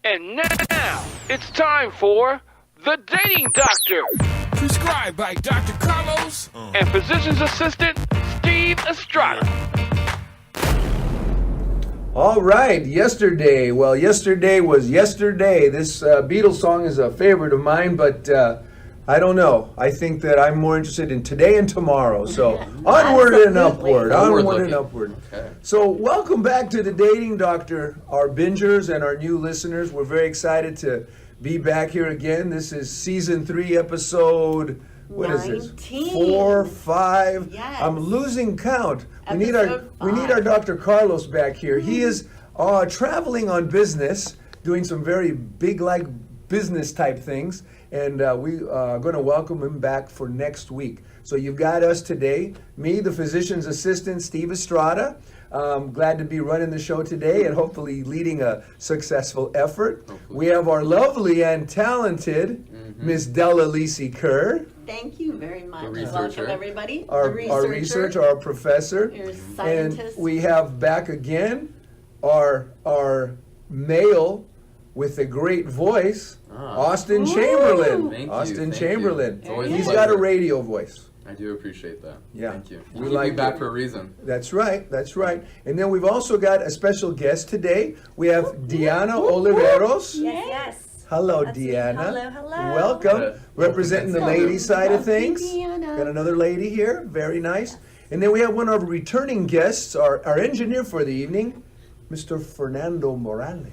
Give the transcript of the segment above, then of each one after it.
And now, it's time for The Dating Doctor. Prescribed by Dr. Carlos And Physicians Assistant Steve Estrada. All right, yesterday. Well, yesterday was yesterday. This Beatles song is a favorite of mine, but I don't know. I think that I'm more interested in today and tomorrow. So onward and upward, onward and upward. Okay. So welcome back to The Dating Doctor, our bingers and our new listeners. We're very excited to be back here again. This is season 3, episode, what is this? 4, 5. Yes. I'm losing count. We need Episode our 5. Dr. Carlos back here. He is traveling on business, doing some very big like business type things, and we are going to welcome him back for next week. So you've got us today, me, the Physician's Assistant Steve Estrada. Glad to be running the show today and hopefully leading a successful effort. We have our lovely and talented Miss Della Lisi Kerr, Thank you very much. researcher. Welcome, everybody. our The researcher, our professor. Your And scientist. we have back again our male with a great voice, Austin Ooh. Chamberlain. Thank you, Austin thank Chamberlain. you. It's always He's a got a pleasure. radio voice. I do appreciate that. Yeah. Thank you. We We like like back it. for a reason. That's right, that's right. And then we've also got a special guest today. We have Diana Oliveros. Yes. Hello, That's me. Diana. Hello, hello. Welcome. Good. Representing the Welcome. lady side of Lovely things. Diana. Got another lady here. Very nice. And then we have one of our returning guests, our engineer for the evening, Mr. Fernando Morales.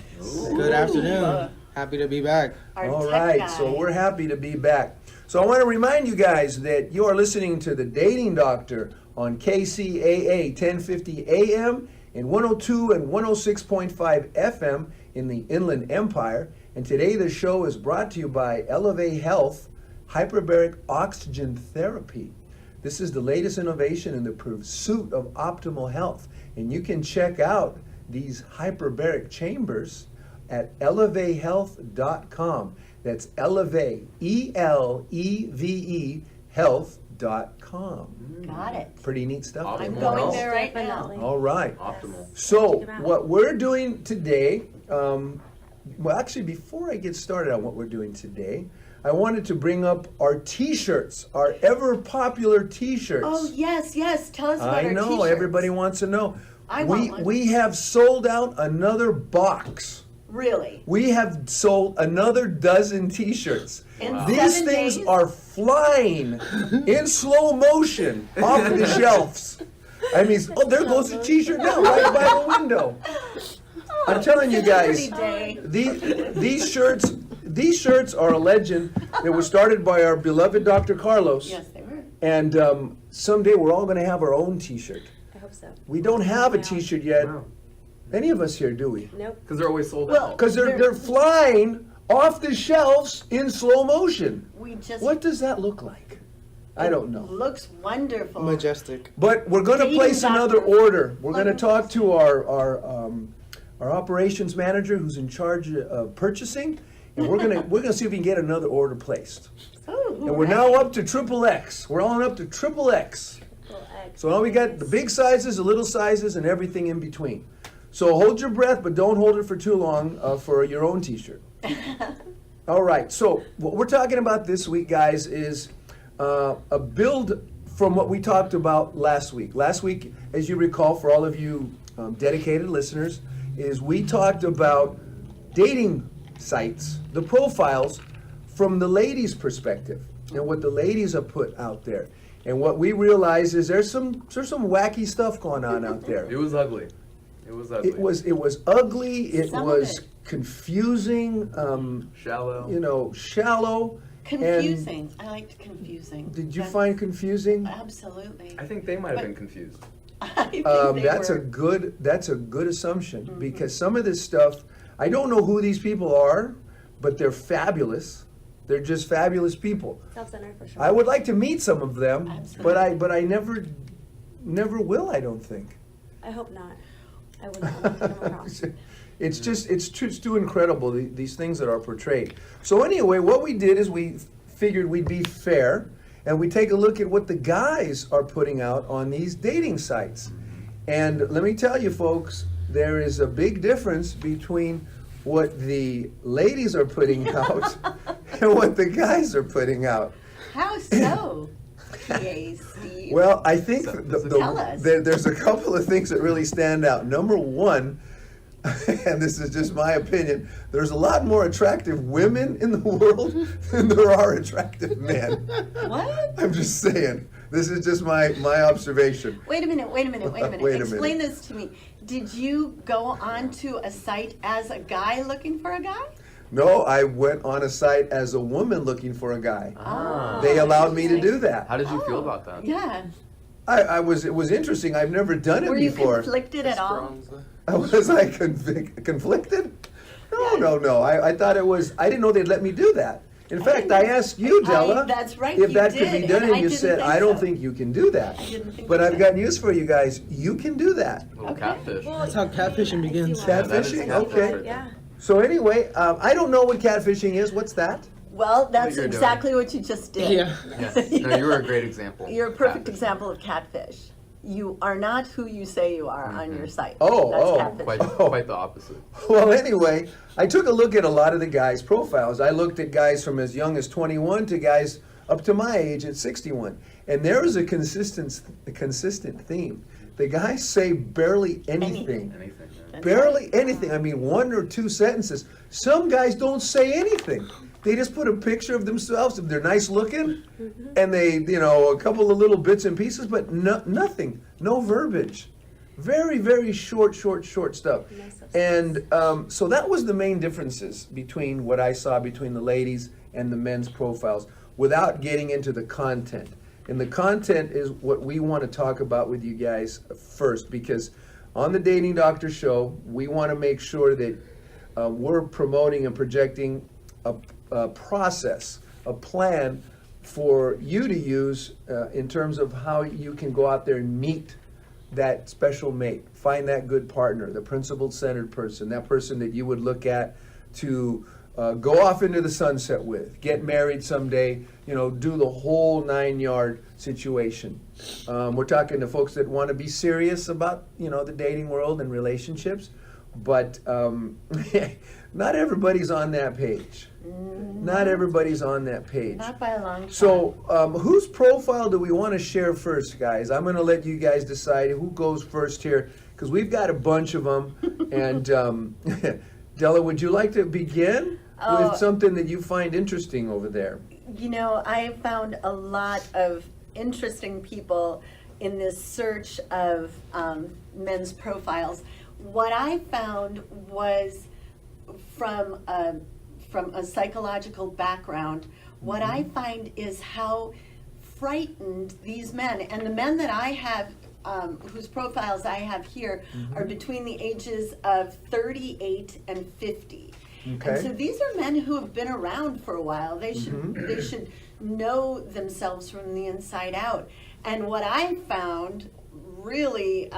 Good afternoon. Happy to be back. Our All tech right, guy. so we're happy to be back. So I want to remind you guys that you are listening to The Dating Doctor on KCAA 1050 AM and 102 and 106.5 FM in the Inland Empire. And today the show is brought to you by Elevate Health Hyperbaric Oxygen Therapy. This is the latest innovation in the pursuit of optimal health. And you can check out these hyperbaric chambers at elevatehealth.com. That's elevate, E-L-E-V-E, health.com. Got it. Pretty neat stuff. I'm Optimal going health. there right now. Definitely. All right. Optimal. So Check 'em out. what we're doing today, well, actually, before I get started on what we're doing today, I wanted to bring up our T-shirts, our ever popular T-shirts. Oh, yes, yes. Tell us about I our know, t-shirts. everybody wants to know. I want one. We have sold out another box. Really? We have sold another dozen T-shirts. In These 7 things days? are flying in slow motion off the shelves. I mean, oh, there goes the T-shirt now, right by the window. I'm telling you It's a guys, pretty day. these shirts are a legend. They were started by our beloved Dr. Carlos. Yes, they were. And someday we're all going to have our own T-shirt. I hope so. We don't have a Wow. T-shirt yet. Wow. Any of us here, do we? Nope. Because they're always sold Well, out. Because they're flying off the shelves in slow motion. We just What does that look like? I don't know. looks wonderful. Majestic. But we're going to Dating place another doctor. order. We're going to Love talk to our operations manager who's in charge of purchasing, and we're gonna see if we can get another order placed. Oh, And we're now up to triple X. We're on up to triple X. So now we got the big sizes, the little sizes, and everything in between. So hold your breath, but don't hold it for too long for your own T-shirt. All right. So what we're talking about this week, guys, is a build from what we talked about last week. Last week, as you recall, for all of you dedicated listeners, is we talked about dating sites, the profiles, from the ladies' perspective and what the ladies have put out there. And what we realize is there's some wacky stuff going on out there. It was ugly. It was ugly. It was ugly. It Some of was it. confusing. Shallow. Shallow. confusing. I liked confusing. And did you That's- find confusing? Absolutely. I think they might have been confused. I think they That's were. a good assumption because some of this stuff, I don't know who these people are, but they're fabulous. They're just fabulous people. Self-centered for sure. I would like to meet some of them, Absolutely. but I never will. I don't think. I hope not. I would not want to come across. It's too incredible, these things that are portrayed. So anyway, what we did is we figured we'd be fair and we take a look at what the guys are putting out on these dating sites. And let me tell you folks, there is a big difference between what the ladies are putting out and what the guys are putting out. How so? PA Steve. Well, I think Tell us. there's a couple of things that really stand out. Number one, and this is just my opinion, there's a lot more attractive women in the world than there are attractive men. What? I'm just saying. This is just my observation. Wait a minute. Wait a Explain minute. this to me. Did you go onto a site as a guy looking for a guy? No, I went on a site as a woman looking for a guy. Oh, They allowed me to do that. How did you feel about that? Yeah. It was interesting. I've never done it Were you before. conflicted at all? Was I conflicted? No. I thought it was, I didn't know they'd let me do that. In fact, I asked you, Della, that's right, if you that could did, be done, and and I you didn't said, think I don't so. think you can do that. I didn't think But you I've did. got news for you guys. You can do that. Little Okay. catfish. That's how catfishing begins. Catfishing? That is catfish. Okay. Yeah. So anyway, I don't know what catfishing is. What's that? Well, that's you're doing. exactly what you just did. Yeah. Yes. No, you were a great example. You're a perfect Catfish. example of catfish. You are not who you say you are on your site. Oh, That's oh. catfish. Quite the opposite. Well, anyway, I took a look at a lot of the guys' profiles. I looked at guys from as young as 21 to guys up to my age at 61. And there is a consistent theme. The guys say barely anything. Anything. Yeah. Barely anything. I mean, one or two sentences. Some guys don't say anything. They just put a picture of themselves, if they're nice looking, and they, a couple of little bits and pieces, but nothing. No verbiage. Very, very short stuff. And so that was the main differences between what I saw between the ladies and the men's profiles, without getting into the content. And the content is what we want to talk about with you guys first, because on the Dating Doctor Show, we want to make sure that we're promoting and projecting a process, a plan for you to use in terms of how you can go out there and meet that special mate, find that good partner, the principle-centered person, that person that you would look at to go off into the sunset with, get married someday, do the whole 9-yard situation. We're talking to folks that want to be serious about, the dating world and relationships, but not everybody's on that page. Not everybody's on that page. Not by a long shot. So, whose profile do we want to share first, guys? I'm going to let you guys decide who goes first here, because we've got a bunch of them. And Della, would you like to begin with something that you find interesting over there? I found a lot of interesting people in this search of men's profiles. What I found was from a psychological background, what I find is how frightened these men, and the men that I have, whose profiles I have here, are between the ages of 38 and 50. Okay. And so these are men who have been around for a while. They should know themselves from the inside out. And what I found really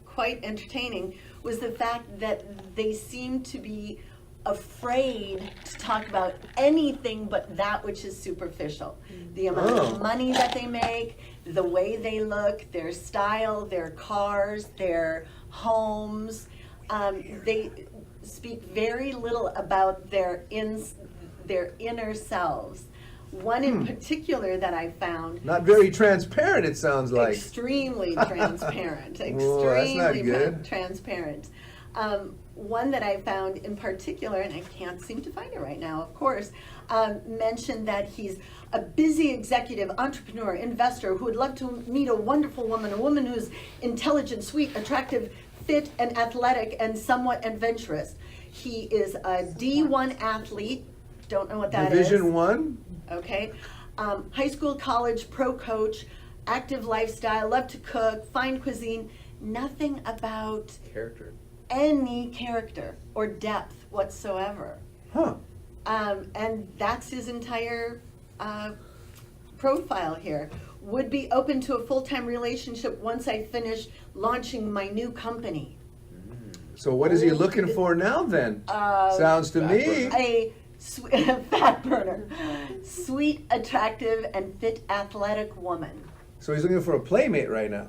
quite entertaining was the fact that they seem to be afraid to talk about anything but that which is superficial. The amount of money that they make, the way they look, their style, their cars, their homes. They speak very little about their inner selves. One in particular that I found. Not very transparent, it sounds like. Extremely transparent. Whoa, that's not good. Transparent. One that I found in particular, and I can't seem to find it right now, of course, mentioned that he's a busy executive, entrepreneur, investor who would love to meet a wonderful woman, a woman who's intelligent, sweet, attractive, fit, and athletic, and somewhat adventurous. He is a D1 athlete. Don't know what that is. Division 1? Okay. High school, college, pro coach, active lifestyle, love to cook, fine cuisine. Nothing about Character. any character or depth whatsoever. Huh. And that's his entire profile here. Would be open to a full-time relationship once I finish launching my new company. So what is he looking for now then? Sounds to me. A fat burner, sweet, attractive, and fit athletic woman. So he's looking for a playmate right now.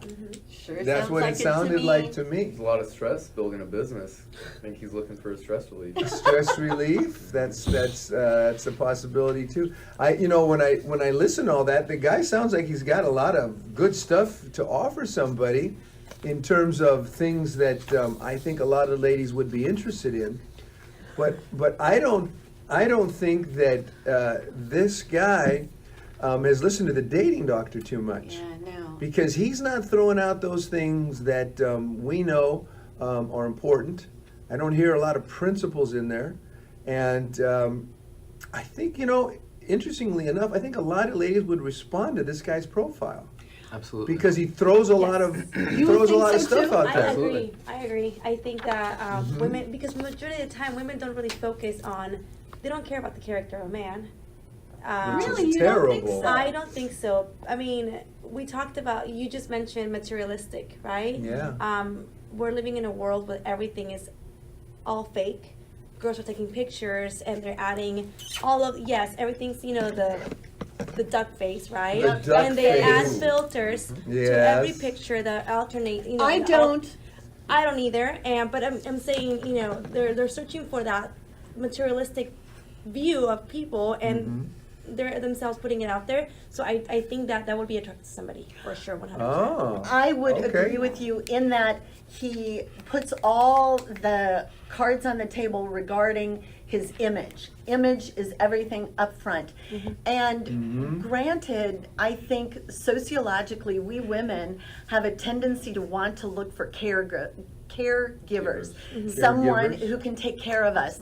Sure That's sounds what like it sounded like to me. There's a lot of stress building a business. I think he's looking for a stress relief. Stress relief. That's a possibility too. When I listen to all that, the guy sounds like he's got a lot of good stuff to offer somebody, in terms of things that I think a lot of ladies would be interested in. But I don't think that this guy has listened to the dating doctor too much. Yeah, no. Because he's not throwing out those things that we know are important. I don't hear a lot of principles in there. And I think, interestingly enough, I think a lot of ladies would respond to this guy's profile. Absolutely. Because he throws a lot of stuff out I there. agree. I agree. I think that women, because majority of the time, women don't really focus on. They don't care about the character of a man. Which Really? is You don't think terrible. so? I don't think so. I mean, we talked about. You just mentioned materialistic, right? Yeah. We're living in a world where everything is all fake. Girls are taking pictures and they're adding all of everything's the duck face, right? The duck and they add face. filters to Yes. every picture that alternate. I don't. I don't either. But I'm saying they're searching for that materialistic view of people and they're themselves putting it out there. So I think that would be attractive to somebody for sure, 100%. Oh. I would Okay. agree with you in that he puts all the cards on the table regarding his image. Image is everything up front. And granted, I think sociologically, we women have a tendency to want to look for caregivers, someone Caregivers. who can take care of us,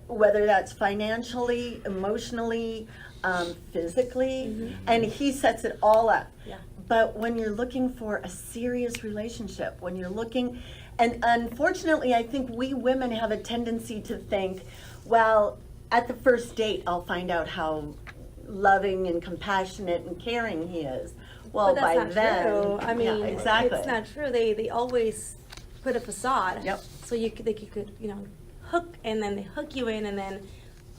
whether that's financially, emotionally, physically, and he sets it all up. Yeah. But when you're looking for a serious relationship, when you're looking, and unfortunately, I think we women have a tendency to think, well, at the first date, I'll find out how loving and compassionate and caring he is. Well, But that's by not then, true. I mean, yeah, exactly. it's not true. They always put a facade. Yep. So they could hook, and then they hook you in, and then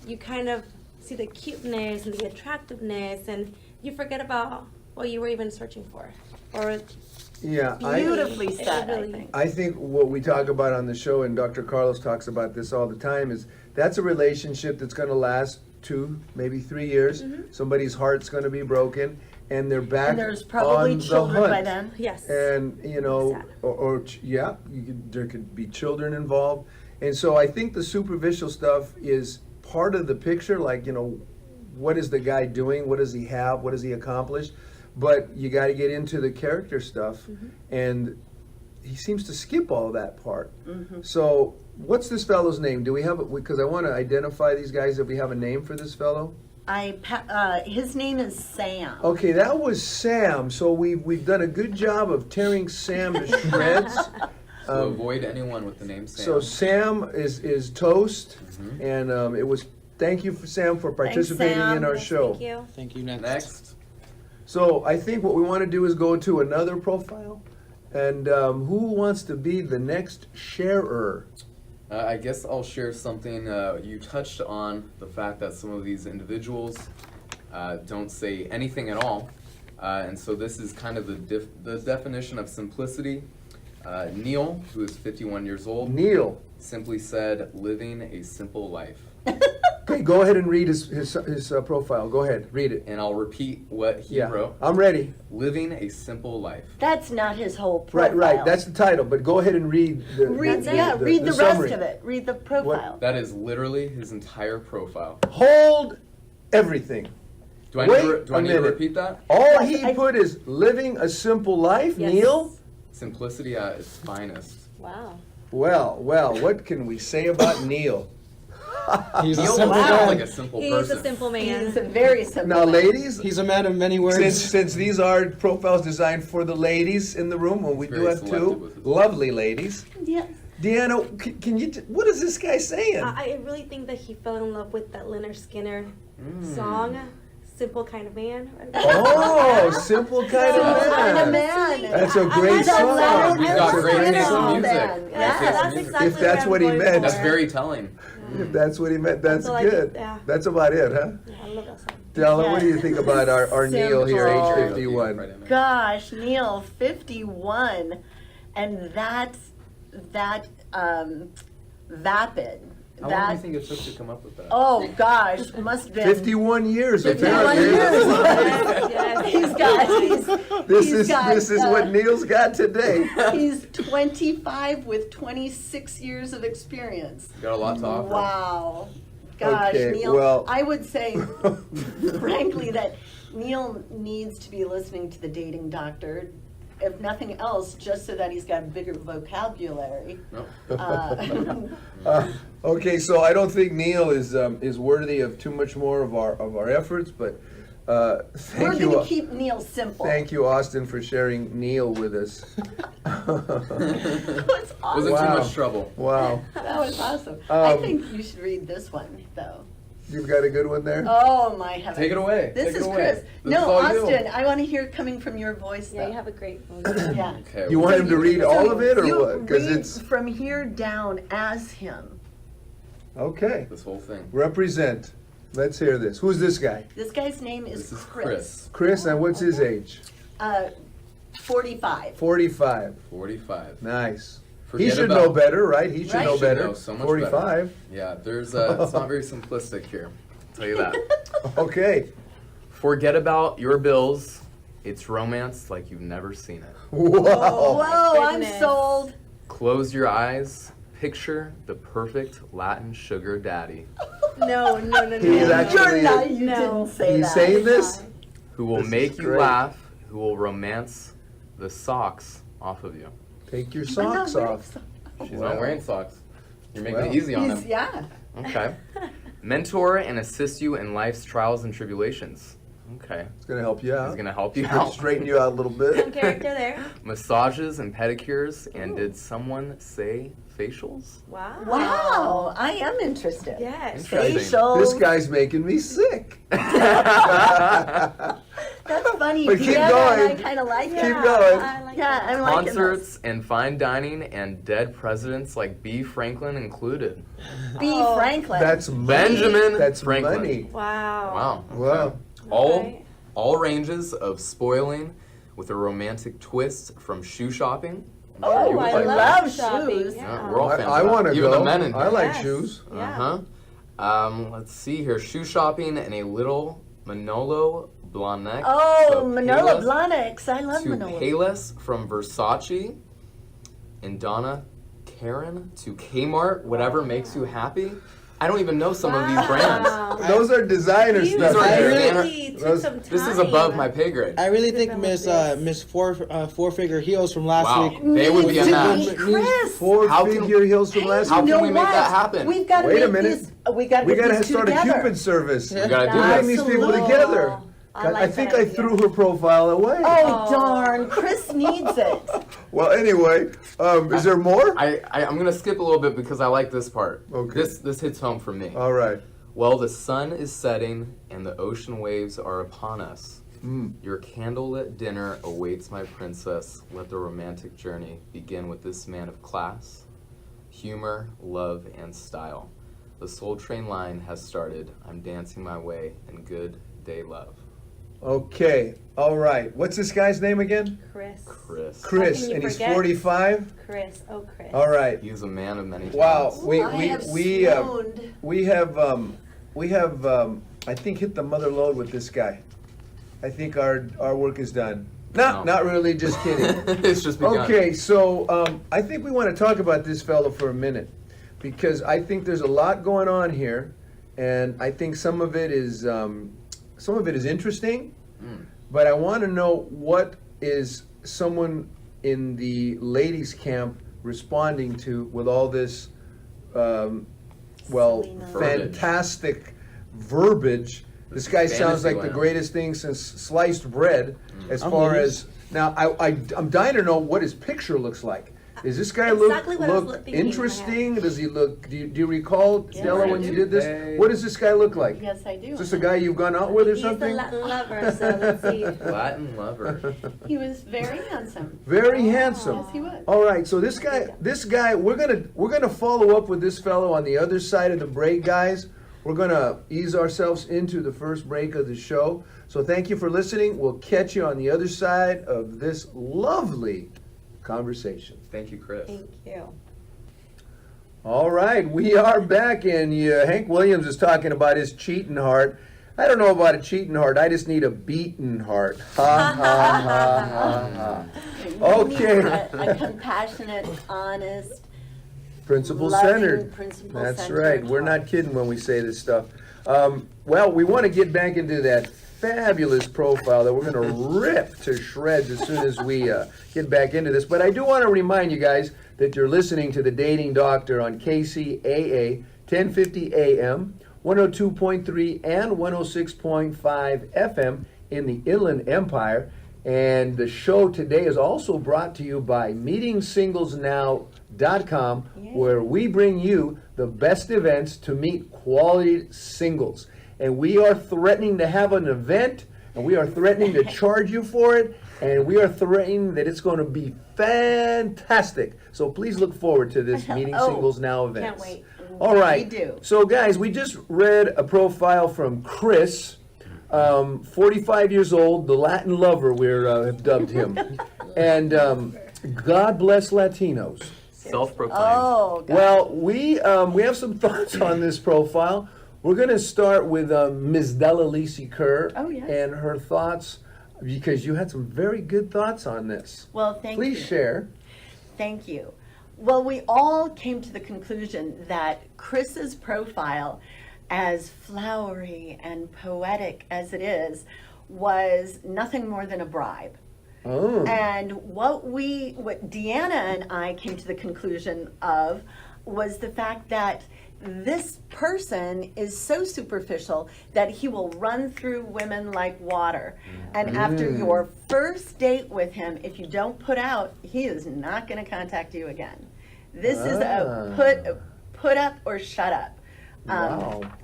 you kind of see the cuteness and the attractiveness, and you forget about what you were even searching for. Or Yeah. Beautifully It said, really- I think. I think what we talk about on the show, and Dr. Carlos talks about this all the time, is that's a relationship that's going to last 2, maybe 3 years. Somebody's heart's going to be broken, and they're back And there's probably on the children by hunt. then. yes. And Sad. there could be children involved, and so I think the superficial stuff is part of the picture. Like, what is the guy doing? What does he have? What does he accomplish? But you got to get into the character stuff, and he seems to skip all that part. So, what's this fellow's name? Do we have it? Because I want to identify these guys. If we have a name for this fellow. His name is Sam. Okay, that was Sam. So we've done a good job of tearing Sam to shreds. So avoid anyone with the name Sam. So Sam is toast, and it was. Thank you, Sam, for participating Sam. in our Yes, show. Thank you. Thank you. Next. So I think what we want to do is go to another profile, and who wants to be the next sharer? I guess I'll share something. You touched on the fact that some of these individuals don't say anything at all. And so this is kind of the definition of simplicity. Neil, who is 51 years old, Neil. simply said, living a simple life. Okay, go ahead and read his profile. Go ahead, read it. And I'll repeat what he Yeah, wrote. I'm ready. Living a simple life. That's not his whole profile. Right. That's the title. But go ahead and read the Read the summary. rest of it. Read the profile. That is literally his entire profile. Hold everything. Do I Wait need to a minute. repeat that? All he I- put is living a simple life, Yes. Neil. Simplicity at its finest. Wow. Well, what can we say about Neil? He's a Neil simple sounds guy. like a simple He's person. a simple man. He's a very simple Now, man. ladies, He's a man of many words. since these are profiles designed for the ladies in the room, and we He's do very have selective 2 with his- lovely ladies. Yes. Deanna, can you? What is this guy saying? I really think that he fell in love with that Leonard Skinner song, "Simple Kind of Man." Oh, simple kind Simple of kind of man. man. That's a I great like that song. Leonard He's got Skinner great taste in song. music. Man. Great That's, taste in that's music. exactly If that's I'm what he going meant. for. That's very telling. If that's what he meant, that's all I good. did, yeah. That's about it, huh? Yeah, I love that song. Stella, what do you think about our Neil here, age Simple. 51? Right in there. Gosh, Neil, 51, and that's vapid. How long do you think it took to come up with that? Oh gosh, must have been 51 years 51 apparently. years. Yes. This is what Neil's got today. He's 25 with 26 years of experience. Got a lot to offer. Wow. Gosh, Okay, Neil, well- I would say, frankly, that Neil needs to be listening to the dating doctor, if nothing else, just so that he's got a bigger vocabulary. No. Okay, so I don't think Neil is worthy of too much more of our efforts, but We're thank going you. to keep Neil simple. Thank you, Austin, for sharing Neil with us. That's awesome. Wasn't Wow. too much trouble. Wow, That was awesome. I Um, think you should read this one, though. you've got a good one there. Oh my heavens! Take it away. This Take it is away. Chris. This No, is all you. Austin. I want to hear it coming from your voice. Yeah, though. you have a great one. Yeah. Okay. You want him to read all of it, or you what? Because read it's from here down as him. okay. this whole thing. Represent. Let's hear this. Who's this guy? This guy's name is This is Chris. Chris. Chris, and what's his age? 45. 45. 45. Nice. He Forget should about- know better, right? He should Right. know Should better. know so much 45. Yeah, there's it's not very simplistic here. I'll tell you that. Okay. Forget about your bills. It's romance like you've never seen it. Whoa. Whoa, I'm goodness. sold. Close your eyes. Picture the perfect Latin sugar daddy No. He's actually- You're not, you No. didn't say He's that. saying this? who will This is make you great. laugh, who will romance the socks off of you. Take your I'm not socks wearing off. socks. She's Wow. not wearing socks. You're making Well. it easy on He's, him. yeah. Okay. Mentor and assist you in life's trials and tribulations. Okay. It's going to help you out. He's gonna help you It's gonna out. straighten you out a little Some bit. character there. Massages and pedicures, and did someone say facials? Wow. Wow, I am interested. Yes. Interesting. Facials. This guy's making me sick. That's funny. But keep yeah, going. I kind of like Keep it. going. I like Yeah, that. I'm liking this. Concerts and fine dining, and dead presidents like B. Franklin included. B. Oh. Franklin. That's money. Benjamin That's Franklin. money. Wow. Wow. Wow. Okay. All Okay. all ranges of spoiling with a romantic twist from shoe shopping. I'm sure Oh, you would I like that. love shopping. shoes. Yeah. We're all fans I of that. want to Even go. the men in I here. like Yes. shoes. Yeah. Let's see here. Shoe shopping and a little Manolo Blahnik. Oh, to Manolo Payless- Blahniks. I love To Manolo. Payless from Versace. And Donna Karen to Kmart. Whatever makes you happy. I don't even know some of these brands. Wow. Those are designer You stuff. are really really- took those- some time. This is above my pay grade. I really think Develop Miss this. Miss Four Figure Heels from last Wow. week. They would be a Needs to match. Chris. How can- Four-figure heels from last How week. can You we know make what? that happen? We've got to Wait a make minute. these. We got to We get gotta these two start a together. Cupid service. We gotta do Bring this. these people Absolutely. together. I like think that I idea. threw her profile away. Oh darn! Chris needs it. Well, anyway, is there more? I'm gonna skip a little bit because I like this part. Okay. This hits home for me. All right. Well, the sun is setting and the ocean waves are upon us. Mm. Your candlelit dinner awaits, my princess. Let the romantic journey begin with this man of class, humor, love, and style. The Soul Train line has started. I'm dancing my way in good day love. Okay. All right. What's this guy's name again? Chris. Chris. Chris, you and he's forget? 45. Chris. Oh, Chris. All right. He's a man of many talents. Wow. I have swooned. We have I think hit the mother load with this guy. I think our work is done. No, No. not really. Just kidding. It's just begun. Okay, so I think we want to talk about this fellow for a minute because I think there's a lot going on here, and I think some of it is interesting, but I want to know what is someone in the ladies' camp responding to with all this, Selena. fantastic verbiage. This guy sounds like the Fantasyland. greatest thing since sliced bread. As I'm far loose. as now, I'm dying to know what his picture looks like. Does this guy Exactly what I was look thinking in my interesting? Does he look? Do you recall, Yeah. Stella, when you did this? Hey. What does this guy look like? Yes, I do. Is this a guy you've gone out with or He's a something? Latin lover, so let's see. Latin lover. He was very handsome. Very handsome. Yes, he was. All right, so this guy, we're gonna follow up with this fellow on the other side of the break, guys. we're going to ease ourselves into the first break of the show. So thank you for listening. We'll catch you on the other side of this lovely conversation. Thank you, Chris. Thank you. All right, we are back, and Hank Williams is talking about his cheating heart. I don't know about a cheating heart. I just need a beaten heart. Ha, ha, ha, ha, ha. Okay. A compassionate, honest, Principle-centered. principle-centered That's right. We're not kidding when we say this stuff. Well, we want to get back into that fabulous profile that we're going to rip to shreds as soon as we get back into this. But I do want to remind you guys that you're listening to The Dating Doctor on KCAA 1050 AM, 102.3 and 106.5 FM in the Inland Empire. And the show today is also brought to you by meetingsinglesnow.com, where we bring you the best events to meet quality singles. And we are threatening to have an event, and we are threatening to charge you for it, and we are threatening that it's going to be fantastic. So please look forward to this Meeting Singles Now event. Can't wait. All right. We do. So guys, we just read a profile from Chris, 45 years old, the Latin lover, have dubbed him. And God bless Latinos. Self-proclaimed. Oh, God. Well, we have some thoughts on this profile. We're going to start with Ms. Della Lisi Kerr and her thoughts, because you had some very good thoughts on this. Well, thank you. Please share. Thank you. Well, we all came to the conclusion that Chris's profile, as flowery and poetic as it is, was nothing more than a bribe. Oh. And what Deanna and I came to the conclusion of was the fact that this person is so superficial that he will run through women like water. And after your first date with him, if you don't put out, he is not going to contact you again. This is a put up or shut up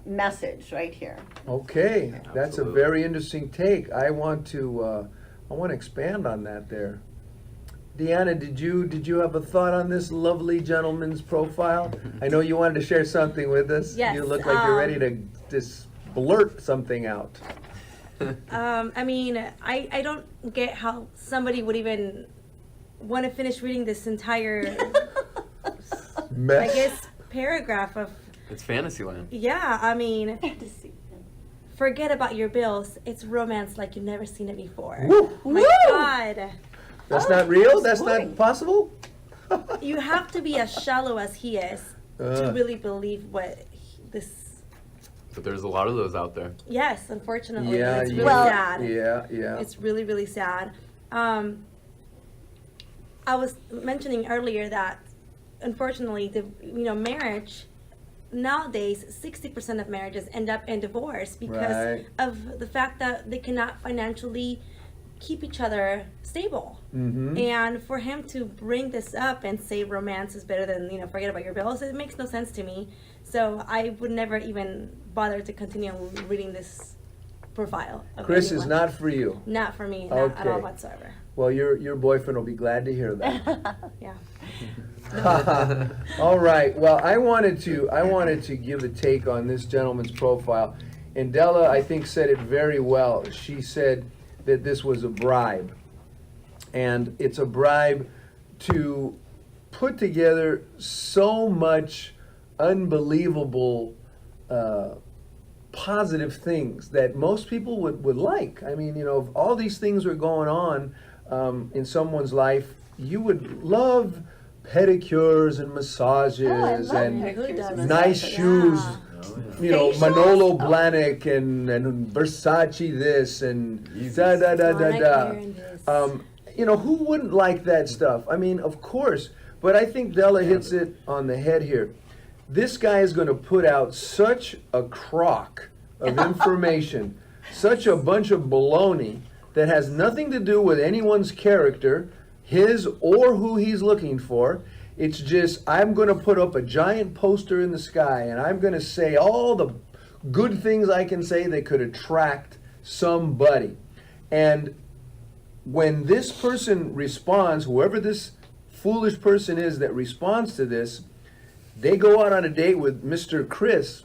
message right here. Okay, that's a Absolutely. very interesting take. I want to expand on that there. Deanna, did you have a thought on this lovely gentleman's profile? I know you wanted to share something with us. Yes, You look like you're ready to just blurt something out. I mean, I don't get how somebody would even want to finish reading this entire, Mess. I guess, paragraph of, It's Fantasyland. yeah, I mean, Fantasy. forget about your bills. It's romance like you've never seen it before. Woo. My God. That's not real? That's not possible? You have to be as shallow as he is to really believe this. But there's a lot of those out there. Yes, unfortunately. Yeah, It's really Well- sad. Yeah. It's really, really sad. I was mentioning earlier that, unfortunately, marriage nowadays, 60% of marriages end up in divorce because Right. of the fact that they cannot financially keep each other stable. Mm-hmm. And for him to bring this up and say romance is better than forget about your bills, it makes no sense to me. So I would never even bother to continue reading this profile of Chris anyone. is not for you. Not for me, not at all Okay. whatsoever. Well, your boyfriend will be glad to hear that. Yeah. All right. Well, I wanted to give a take on this gentleman's profile, and Della, I think, said it very well. She said that this was a bribe, and it's a bribe to put together so much unbelievable positive things that most people would like. I mean, if all these things were going on in someone's life, you would love pedicures and massages and nice shoes. Facials? Manolo Blahnik and Versace this and da da da da da. Who wouldn't like that stuff? I mean, of course. But I think Della hits it on the head here. This guy is going to put out such a crock of information, such a bunch of baloney that has nothing to do with anyone's character, his or who he's looking for. It's just, I'm going to put up a giant poster in the sky and I'm going to say all the good things I can say that could attract somebody. And when this person responds, whoever this foolish person is that responds to this, they go out on a date with Mr. Chris,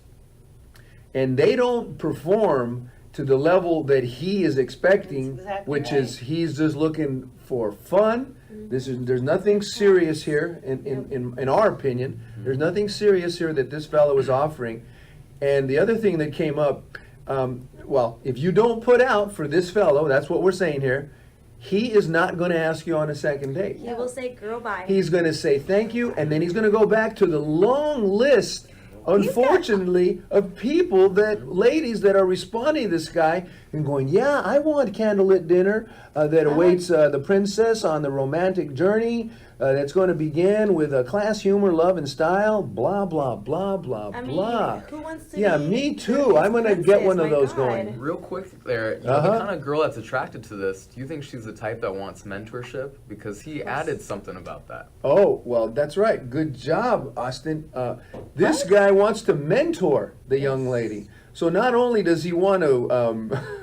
and they don't perform to the level that he is expecting, That's exactly which right. is he's just looking for fun. There's nothing serious here in our opinion. There's nothing serious here that this fellow is offering. And the other thing that came up, well, if you don't put out for this fellow, that's what we're saying here, he is not going to ask you on a second date. He will say, "Girl, bye." He's going to say thank you, and then he's going to go back to the long list, unfortunately, of people ladies that are responding to this guy and going, yeah, I want candlelit dinner that awaits the princess on the romantic journey that's going to begin with class, humor, love, and style, blah, blah, blah, blah, I mean, blah. who wants to Yeah, be me too. I'm going to get princess? one of My those God. going. Real quick there, you know, the kind of girl that's attracted to this, do you think she's the type that wants mentorship? Because he added something about that. Oh, well, that's right. Good job, Austin. This guy wants to mentor the young lady. So not only does he want to,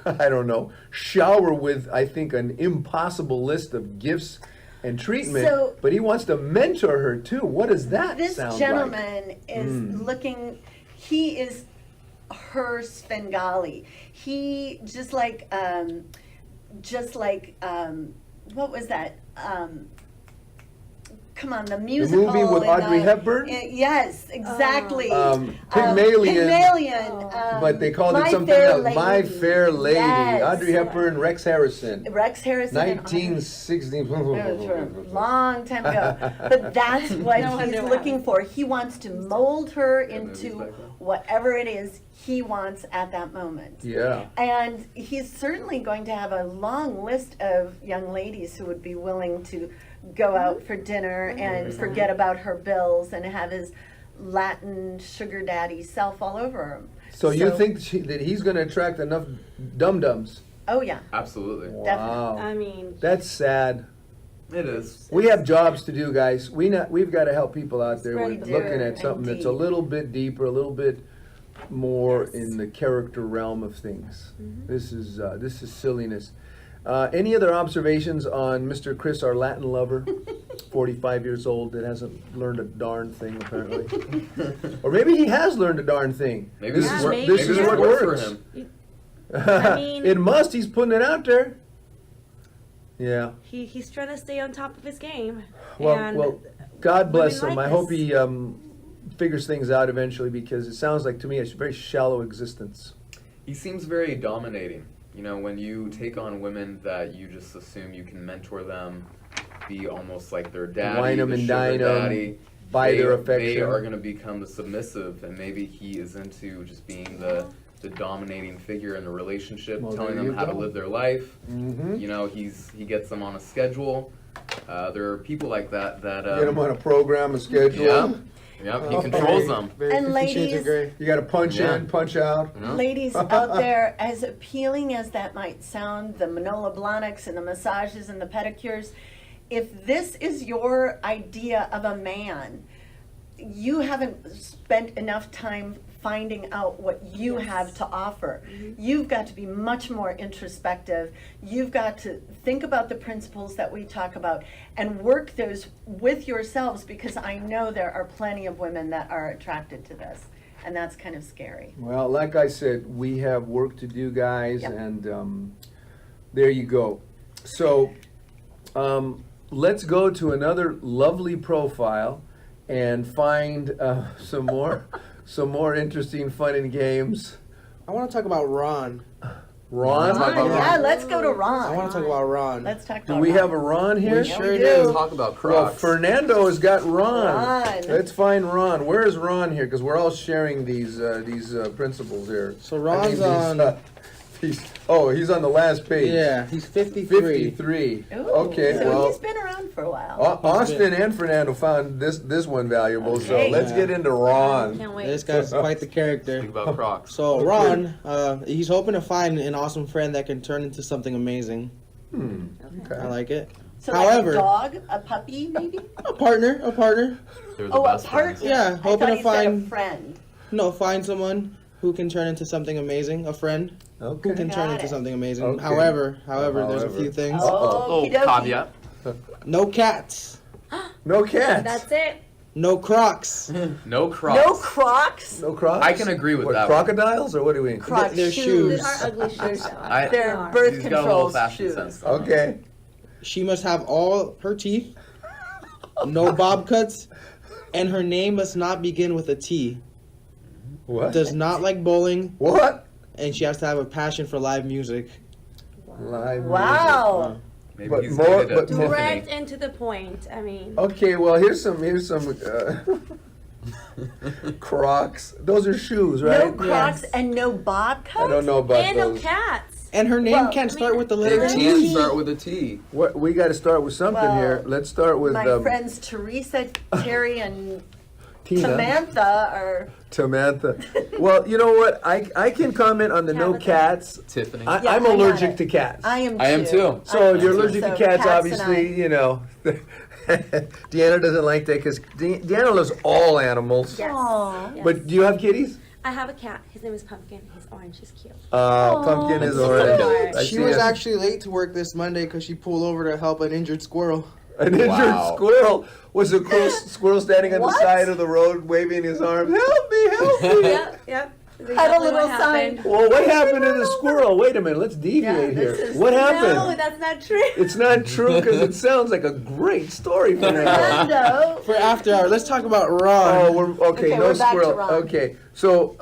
I don't know, shower with, I think, an impossible list of gifts and treatment, but he wants to mentor her too. What does that This sound like? gentleman is looking, he is her Svengali. He, just like, what was that? Come on, the musical. movie with in, Audrey Hepburn? Yes, exactly. Pygmalion. Pygmalion. But they called it My something Fair else. Lady. My Fair Lady. Yes. Audrey Hepburn, Rex Harrison. Rex Harrison. and 1960. long time ago. But that's what No he's wonder looking for. He wants to mold her into movies back then. whatever it is he wants at that moment. Yeah. And he's certainly going to have a long list of young ladies who would be willing to go out for dinner and forget about her bills and have his Latin sugar daddy self all over him. So you think that he's going to attract enough dum-dums? Oh, yeah. Absolutely. Wow. I mean, That's sad. It is. We have jobs to do, guys. We've got to help people out there We with do, looking at something that's a indeed. little bit deeper, a little bit more in the character realm of things. This is silliness. Any other observations on Mr. Chris, our Latin lover, 45 years old, that hasn't learned a darn thing apparently, or maybe he has learned a darn thing. Maybe this this, is work, maybe. this maybe is this what works works. for him. I mean- it must. He's putting it out there. Yeah. he's trying to stay on top of his game. Well, and well, God bless women him. like I hope this. he figures things out eventually, because it sounds like to me a very shallow existence. He seems very dominating. You know, when you take on women that you just assume you can mentor them, be almost like their daddy, Wine 'em the and sugar dine 'em, daddy, buy their They affection. are going to become the submissive, and maybe he is into just being the dominating figure in the relationship, Well, telling there you them how to go. live their life. Mhm. You know, he gets them on a schedule. There are people like that. Get him on a program, a schedule. Yep, he controls them. Very And 50 Shades of ladies- Grey. You got to punch Yeah. in, punch out. You know? Ladies out there, as appealing as that might sound, the Manolo Blahniks and the massages and the pedicures, if this is your idea of a man, you haven't spent enough time finding out what you have to offer. You've got to be much more introspective. You've got to think about the principles that we talk about and work those with yourselves, because I know there are plenty of women that are attracted to this, and that's kind of scary. Well, like I said, we have work to do, guys, Yep. and there you go. So let's go to another lovely profile and find some more interesting fun and games. I want to talk about Ron. Ron? Yeah, let's go to I Ron. want to talk about Ron. Let's talk Do about we Ron. have a Ron here? We sure we do. do. Talk about Well, Crocs. Fernando has got Ron. Ron. Let's find Ron. Where is Ron here? Because we're all sharing these principles here. So Ron's on- he's on the last page. Yeah, he's 53. 53. Ooh, Okay, so well, he's been around for a while. Austin and Fernando found this one valuable, so Okay. let's get into Ron. can't wait. This guy's quite the character. Think about Crocs. So Ron, he's hoping to find an awesome friend that can turn into something amazing. I Okay. like it. So However- like a dog, a puppy, maybe? A partner. They're the Oh, a best friends. partner. Yeah, I hoping thought to he said find- a friend. No, find someone who can turn into something amazing. A friend who Okay. can turn Got into it. something amazing. Okay. However, there's a However. few things. Uh-oh. Okey-dokey. caveat. No cats. No cats. That's it. No Crocs. No Crocs. No Crocs. No Crocs? I can agree with What, that one. crocodiles, or what do we mean? Crocs They're shoes. shoes. They are ugly shoes. though. They're They birth He's got a control little fashion shoes. sense. Okay. She must have all her teeth, no bob cuts, and her name must not begin with a T. What? Does not like bowling, What? and she has to have a passion for live music. Live Wow. Maybe But he's more- dated a but more- Direct Tiffany. and to the point. I mean, music. Okay, well, here's some Crocs. Those are shoes, No right? Crocs and no bob cuts. I don't know about and no those. cats. And her name Well, can't I start mean, with the They letter can't T. start with a T. What, we got to start with something Well, here. Let's start with My friends Teresa, Terry, and Tina. Samantha are. Samantha. Well, you know what? I can comment on the no Tabitha. cats. Tiffany. Yeah, I'm I got allergic it. to cats. I am too. I am too. So if you're too. allergic to So cats, and obviously, I. you know. Deanna doesn't like that because Deanna loves all animals. Yes. Aw. Yes. But do you have kitties? I have a cat. His name is Pumpkin. He's orange. He's cute. Pumpkin is He's orange. adorable. I She see was it. actually late to work this Monday because she pulled over to help an injured squirrel. An injured Wow. squirrel. Was a squirrel standing on the What? side of the road waving his arms? Help me, help me. Yep. Yep. Had a Exactly little what sign. happened. Well, what happened to the squirrel? Wait a minute, let's deviate Yeah, here. this is- What happened? No, that's not true. It's not true because it sounds like a great story for now. Fernando. For after hour, let's talk about Ron. Oh, we're okay. Okay, No we're back to squirrel. Ron. Okay, so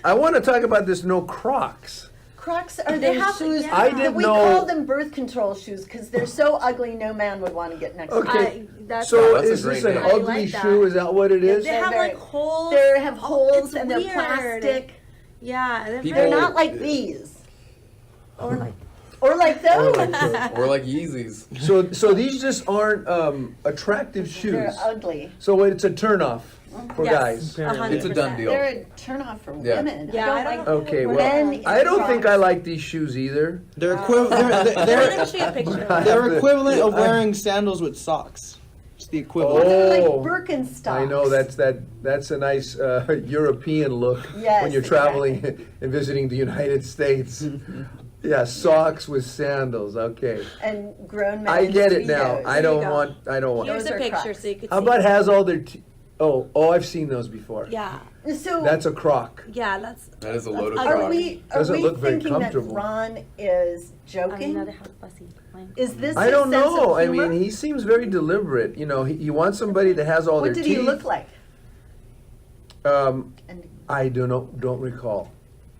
I want to talk about this no Crocs. Crocs are They those have- shoes. yeah. I didn't we know- call them birth control shoes because they're so ugly no man would want to get next to them. Okay. That's So that's a is this great an name. I ugly like that. shoe? Is that what it is? They They're have very- like holes. They have Oh, holes it's and they're weird. plastic. Yeah, they're People- They're very, not like these or like or like those. Or like Yeezys. So these just aren't attractive shoes. They're ugly. So it's a turnoff for Yes. guys. 100%. It's a done deal. They're a turnoff for Yeah. women. Yeah, I don't like Okay, We're well, Men I don't in think I like these shoes either. They're, Let me show you a picture. they're equivalent of I- wearing sandals with socks. It's the equivalent. They're like Oh, Birkenstocks. I know that's a nice European look Yes, when you're traveling and visiting the United States. Yeah, socks with sandals. Okay, And grown men. I get it in now. Speedos. I don't you go. want. I don't want. Here's Those a are picture Crocs. so you could How see. about has all their? Oh, I've seen those before. Yeah, So That's a croc. yeah, that's. That is a loaded Are are crock. we Doesn't look very thinking that comfortable. Ron is I joking? know they have fussy. Like, Is this I his don't sense know. of I humor? mean, he seems very deliberate. You know, he wants somebody that has all What their did teeth. he look like? Um, And I don't recall.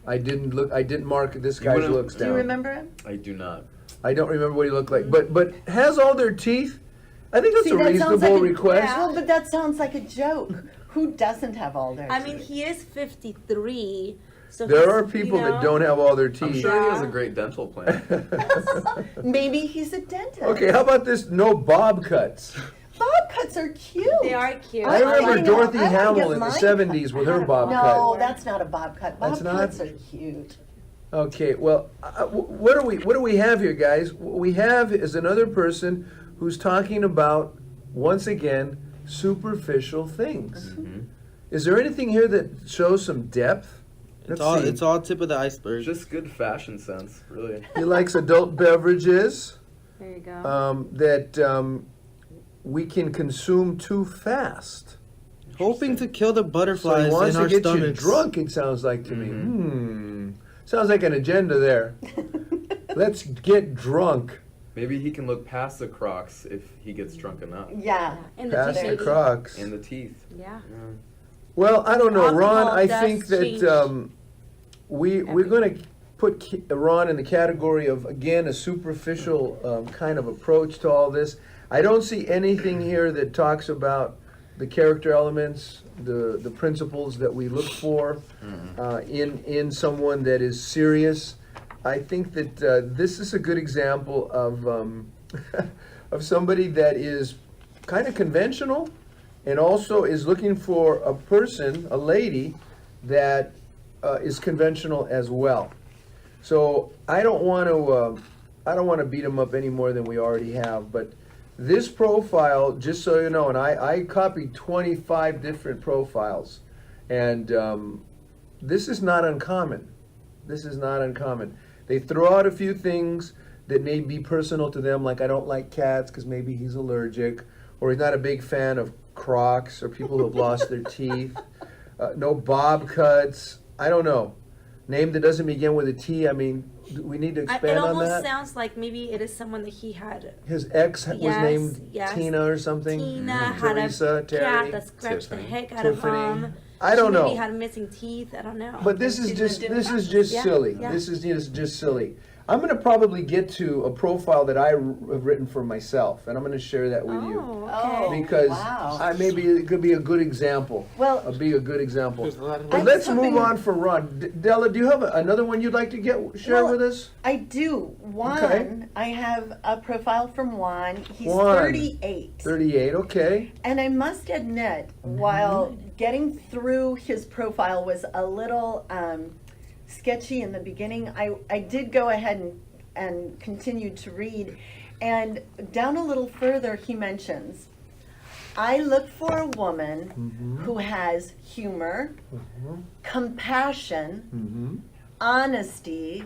I didn't mark this You guy's wouldn't- looks do down. you remember him? I do not. I don't remember what he looked like, but has all their teeth. I think that's See, a that sounds reasonable like a- request. Yeah. Well, but that sounds like a joke. Who doesn't have all their I mean, teeth? he is 53, so There he's, are people you that know, don't have all their I'm teeth. sure he has Yeah. a great dental plan. Maybe he's a dentist. Okay, how about this? No bob cuts. Bob cuts are cute. They are cute. I remember know. Dorothy I wanna Hamill get in the mine '70s with her bob No, cut. that's not a bob cut. Bob That's not? cuts are cute. Okay, well, what do we have here, guys? What we have is another person who's talking about, once again, superficial things. Is there anything here that shows some depth? Let's see. It's all tip of the iceberg. Just good fashion sense, really. He likes adult beverages There you go. that we can consume too fast. Hoping to kill the So he butterflies wants in to our get stomachs. you drunk, it sounds like to me. Sounds like an agenda there. Let's get drunk. Maybe he can look past the Crocs if he gets drunk enough. Yeah. And the Past teeth, the maybe. Crocs. And the teeth. Yeah. Well, I don't know, Ron. Alcohol I does think that change we're going to put Ron in the category of, again, a superficial kind of approach to all this. I don't see anything here that talks about the character elements, the principles that we look for in someone that is serious. I think that this is a good example of of somebody that is kind of conventional, and also is looking for a person, a lady, that is conventional as well. So I don't want to beat him up any more than we already have. But this profile, just so you know, and I copied 25 different profiles, and this is not uncommon. This is not uncommon. They throw out a few things that may be personal to them, like I don't like cats because maybe he's allergic, or he's not a big fan of Crocs or people who have lost their teeth. No bob cuts. I don't know. Name that doesn't begin with a T. I mean, do we need to expand it on almost that? sounds like maybe it is someone that he had. His ex was Yes, named yes. Tina or something. Tina Teresa, had a Terry. cat that scratched the Tiffany. heck out of Tiffany. him. I don't She maybe know. had missing teeth. I don't know. But this is just Yeah, silly. yeah. This is just silly. I'm going to probably get to a profile that I have written for myself, and I'm going to share that with you. Oh, Oh, okay. Because wow. maybe it could be a good example. Well, Be a good example. There's a lot of But I'm let's hoping- move on for Ron. Della, do you have another one you'd like to share Well, with us? I do. Juan, Okay. I have a profile from Juan. He's Juan. 38. 38, okay. And I must admit, while getting through his profile was a little sketchy in the beginning, I did go ahead and continue to read. And down a little further, he mentions, I look for a woman who has humor, compassion, Mm-hmm. honesty,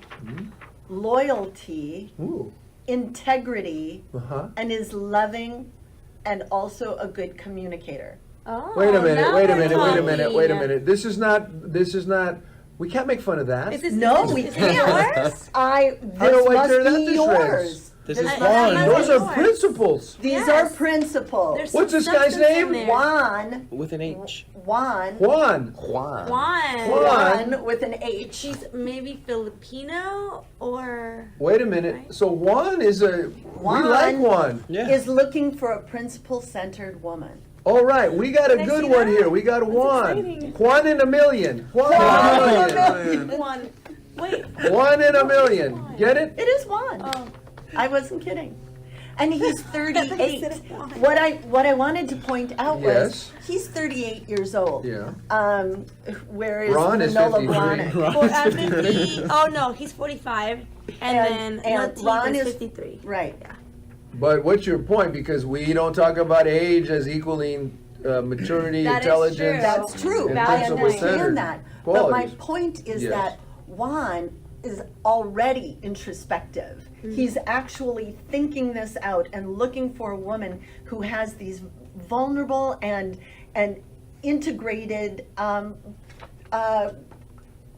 loyalty, Ooh. integrity, Uh-huh. and is loving and also a good communicator. Oh, Wait a minute, now wait a we're minute, wait a minute, wait a talking. minute. This is not, we can't make fun of that. Is this, No, is we this can't. yours? How do This I must tear that be to yours. shreds? This is I- fun. I- Those yours. are principles. These Yes. are principles. There's What's some this guy's substance name? in there. Juan, With an H. Juan, Juan. Juan. Juan. Juan. with an H. She's maybe Filipino or. Wait a minute. Right. So Juan is we like Juan. Yeah. Is looking for a principle-centered woman. All right, we got a Can I good see one that? here. We got That's Juan. exciting. Juan in a million. Juan in a million. Juan. Wait. One in a million. Get it? It is Juan. Oh. I wasn't kidding. And he's I 38. said Juan. What I wanted to point out Yes. was he's 38 years old. Yeah. Whereas Ron is Manola 53. Blahnik. For, 50, oh no, he's 45. And then Latif Ron is is 53. Right. But what's your point? Because we don't talk about age as equaling maturity, That is intelligence. true. That's true. And I principle-centered understand that. But my qualities. point is Yes. that Juan is already introspective. He's actually thinking this out and looking for a woman who has these vulnerable and integrated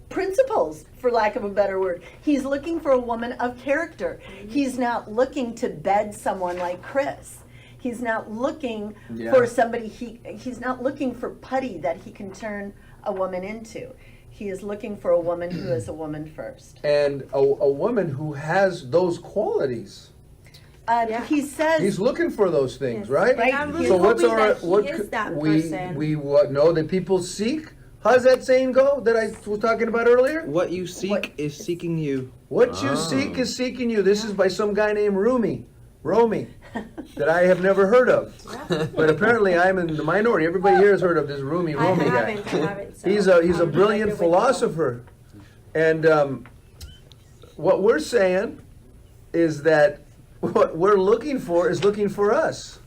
principles, for lack of a better word. He's looking for a woman of character. He's not looking to bed someone like Chris. He's not looking Yeah. for somebody, he's not looking for putty that he can turn a woman into. He is looking for a woman who is a woman first. And a woman who has those qualities. Yeah. He says, He's looking for those things, Yes. right? Right. I'm really So what's hoping our that he what is could- that we person. we what know that people seek? How's that saying go that I was talking about earlier? What you seek What- is seeking you. What you seek is seeking you. This is by some guy named Romy, that I have never heard of. But apparently I'm in the minority. Everybody here has heard of this Romy I guy. haven't. So He's a I'm brilliant right there with you. philosopher. And what we're saying is that what we're looking for is looking for us.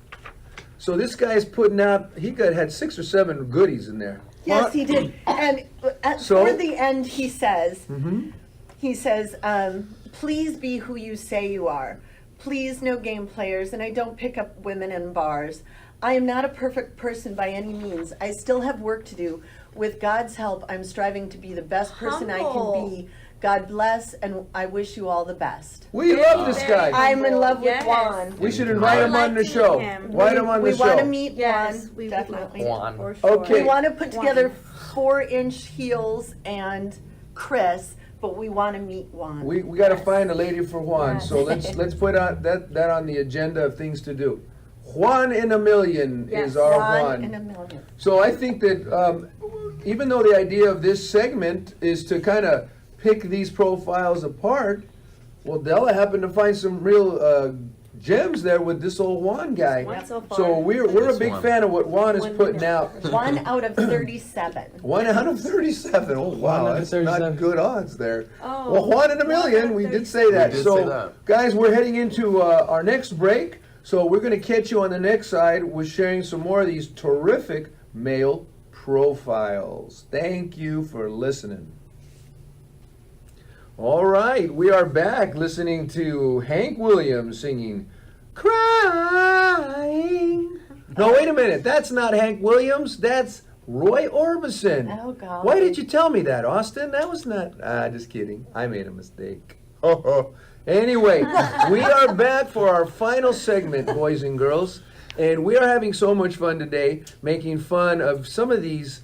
So this guy's putting out, had 6 or 7 goodies in there. yes, he did. And So- toward the end, he says, Mm-hmm. please be who you say you are. Please, no game players, and I don't pick up women in bars. I am not a perfect person by any means. I still have work to do. With God's help, I'm striving to be the best person I Humble. can be. God bless, and I wish you all the best. We love this Very guy. I'm in love with Yes. Juan. We should invite I him would on the like to show. meet him. Invite him on the We want to show. meet Yes, Juan, we would definitely. Juan. For sure. Okay. We want to put Juan. together 4-inch heels and Chris, but we want to meet Juan. We got to find a lady for Juan. Yes. So let's put that on the agenda of things to do. Juan in a million Yes. is our Juan in a Juan. million. So I think that even though the idea of this segment is to kind of pick these profiles apart, well, Della happened to find some real gems there with this old Juan guy. Juan so far. So we're a This big one. fan of what Juan is One putting million. out. 1 out of 37. 1 out of 37. Oh, wow. One out of That's 37. not good odds there. Oh, Well, 1 in a 1 out million. of We did 37. say that. We did So, say that. guys, we're heading into our next break. So, we're going to catch you on the next side with sharing some more of these terrific male profiles. Thank you for listening. All right. We are back listening to Hank Williams singing Crying. No, wait a minute. That's not Hank Williams. That's Roy Orbison. Oh, God. Why did you tell me that, Austin? That was not. Just kidding. I made a mistake. Anyway, we are back for our final segment, boys and girls, and we are having so much fun today, making fun of some of these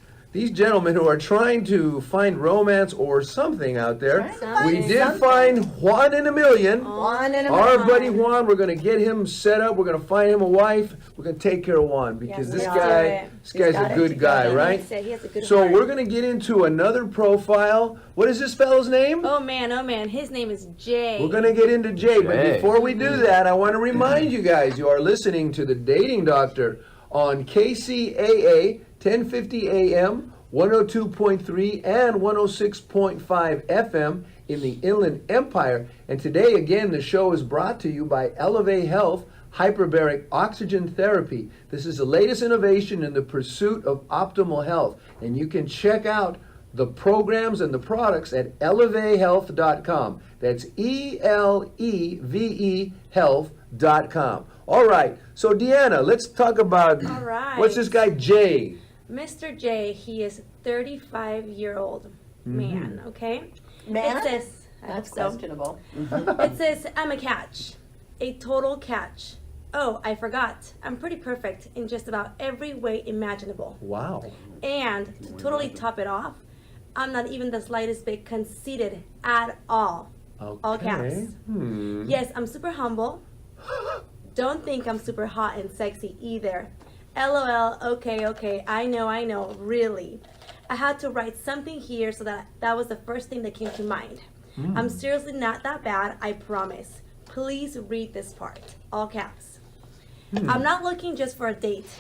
gentlemen who are trying to find romance or something out there. We did find Juan in a Million. Juan in a Our Million. buddy Juan, we're going to get him set up. We're going to find him a wife. We're going to take care of Juan because Yes, this let's do guy, it. this guy's got a it good guy, together. right? He has a good So heart. we're going to get into another profile. What is this fellow's name? Oh man, his name is Jay. We're going to get into Jay, but Jay. before we do that, I want to remind you guys, you are listening to The Dating Doctor on KCAA 1050 AM, 102.3 and 106.5 FM in the Inland Empire. And today, again, the show is brought to you by Elevate Health Hyperbaric Oxygen Therapy. This is the latest innovation in the pursuit of optimal health. And you can check out the programs and the products at elevehealth.com. That's ELEVE health.com. All right, so Deanna, let's talk about All right. what's this guy Jay? Mr. J, he is 35-year-old man, okay? Man? It says, I hope That's so. questionable. It says, I'm a catch. A total catch. Oh, I forgot. I'm pretty perfect in just about every way imaginable. Wow. And to totally top it off, I'm not even the slightest bit conceited at all. Okay. All caps. Hmm. Yes, I'm super humble. Don't think I'm super hot and sexy either. LOL, okay, I know, really. I had to write something here so that was the first thing that came to mind. I'm seriously not that bad, I promise. Please read this part, all caps. I'm not looking just for a date.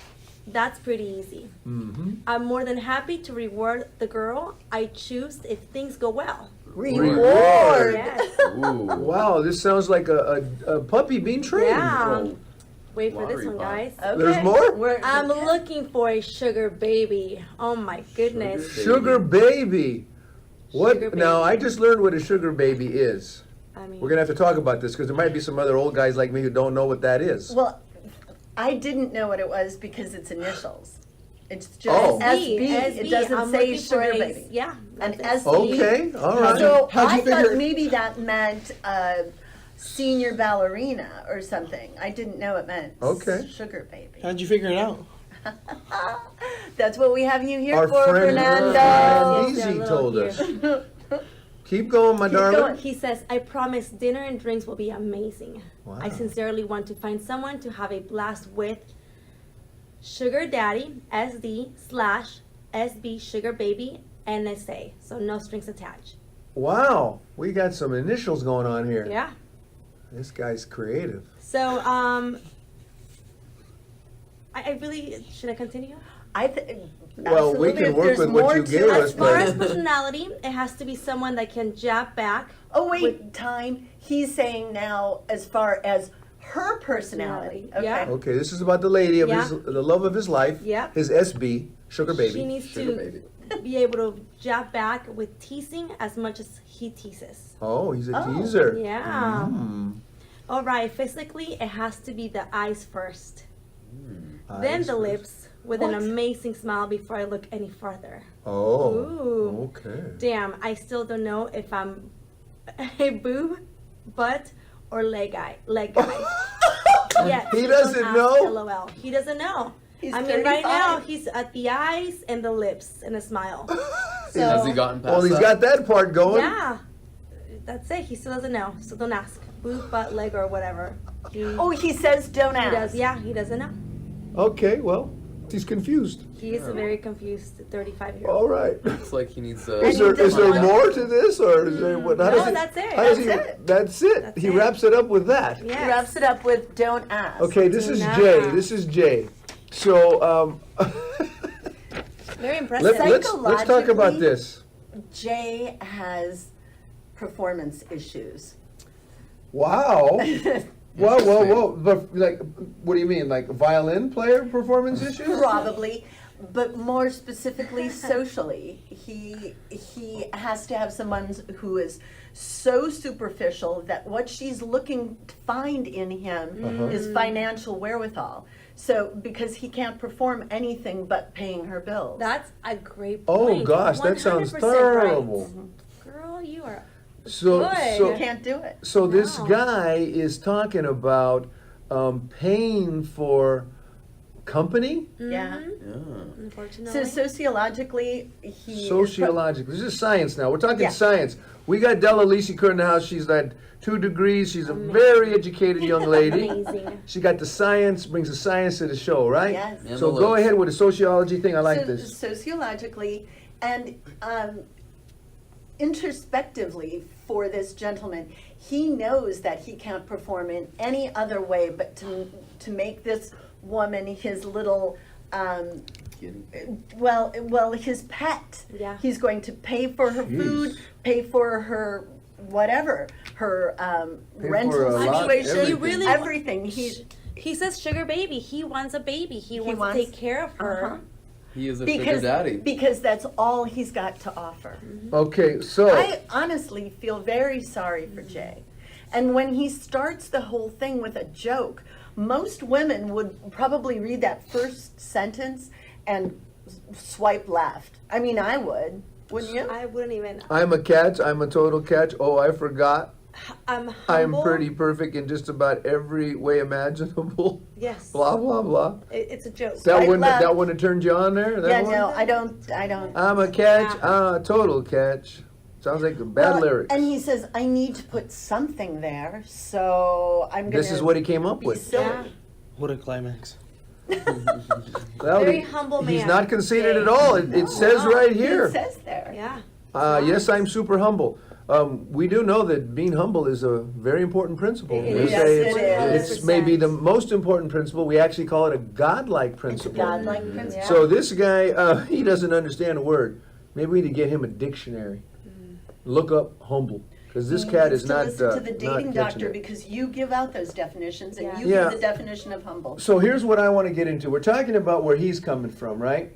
That's pretty easy. I'm more than happy to reward the girl I choose if things go well. Reward. Yes. Ooh. Wow, this sounds like a puppy being trained. Yeah. Wait for this Lottery one, pot. guys. Okay. There's more? I'm looking for a sugar baby. Oh my goodness. Sugar baby. What? Sugar baby. Now, I just learned what a sugar baby is. I mean, We're going to have to talk about this because there might be some other old guys like me who don't know what that is. Well, I didn't know what it was because it's initials. It's just Oh. SB. It doesn't I'm say looking for sugar a- baby. Yeah. An that's it. SB. Okay, all right. So How'd you I figure- thought maybe that meant senior ballerina or something. I didn't know it meant Okay. sugar baby. How'd you figure it out? That's what we have you here Our for, friend Fernando. Yes, Easy they're a told little us. Keep going, my darling. going. He says, I promise dinner and drinks will be amazing. Wow. I sincerely want to find someone to have a blast with. Sugar Daddy, SD/SB Sugar Baby, NSA. So no strings attached. Wow, we got some initials going on here. Yeah. This guy's creative. So, I really, should I continue? Well, we Absolutely, can if work there's with what more you to gave it. us, As far as but personality, it has to be someone that can jab back. Oh wait, time. He's saying now as far as her personality. Okay. Yeah. okay, this is about the lady of Yeah. the love of his life. Yeah. His SB, sugar She baby. needs Sugar to baby. be able to jab back with teasing as much as he teases. Oh, he's a Oh. teaser. Yeah. Mm. All right, physically, it has to be the eyes first. Eyes Then the first. lips with an What? amazing smile before I look any farther. Oh. Ooh. Okay. Damn, I still don't know if I'm a boob, butt, or leg guy. Yeah, He don't doesn't ask, know? LOL. He doesn't know. He's I mean, right now 35. he's at the eyes and the lips and a smile. So Has he gotten past Well, he's that? got that part going. yeah, that's it. He still doesn't know. So don't ask. Boob, butt, leg, or whatever. He, Oh, he says don't he ask. does. Yeah, he doesn't know. Okay, well, he's confused. He is a very confused 35-year-old. All right. Looks like he needs a. Is there more to this, or is there what? How No, does he, that's it. how does That's he- it. That's it. That's He it. wraps it up with that. Yes. He wraps it up with don't ask. Okay, this Do is not Jay. ask. This is Jay. So Very impressive. let's talk about Psychologically- this. Jay has performance issues. Wow. Whoa. But like, what do you mean? Like violin player performance issues? Probably, but more specifically socially. He has to have someone who is so superficial that what she's looking to find in him is financial wherewithal. So, because he can't perform anything but paying her bills. That's a great Oh point. gosh, that sounds 100% terrible. right. Girl, you are So, Good. He so, can't do it. so this Wow. guy is talking about paying for company? Yeah. Yeah. unfortunately. So sociologically, he Sociological. This is science now. We're talking Yeah. science. We got Della Lisi Kerr in the house. She's got 2 degrees. She's a very educated young lady. Amazing. She got the science, brings the science to the show, right? Yes. And So the go looks. ahead with the sociology thing. I like So this. sociologically and introspectively for this gentleman, he knows that he can't perform in any other way but to make this woman his little well his pet. Yeah. He's going to pay for her food, pay for her whatever, her for rental a lot, situation, everything. He really- everything. He says sugar baby. He wants a baby. He wants wants- to take care of her. Uh-huh. He is a sugar daddy. Because that's all he's got to offer. Okay, so I honestly feel very sorry for Jay. And when he starts the whole thing with a joke, most women would probably read that first sentence and swipe left. I mean, I would, wouldn't you? I wouldn't even. I'm a catch. I'm a total catch. Oh, I forgot. I'm I'm humble. pretty perfect in just about every way imaginable. Yes. Blah blah blah. It's a joke. That Swipe wouldn't left. that wouldn't have turned you on there? That Yeah, one? no, I don't. I'm a catch. Yeah. Total catch. Sounds like a bad Well, lyrics. And he says, I need to put something there, so I'm going to This is what he came up be with. silly. Yeah. What a climax. Well, Very humble He's man. not conceited Jay. at all. It says No. right It here. says there. Yeah. Yes, I'm super humble. We do know that being humble is a very important principle. It We is. say Yes, it it's, is. it's maybe the most important principle. We actually call it a godlike It's a principle. godlike principle. So this guy, he doesn't understand a word. Maybe we need to get him a dictionary. Look up humble, because this He cat needs is to not listen to the not dating catching doctor it. because you give out those definitions and Yeah. you Yeah. give the definition of humble. So here's what I want to get into. We're talking about where he's coming from, right?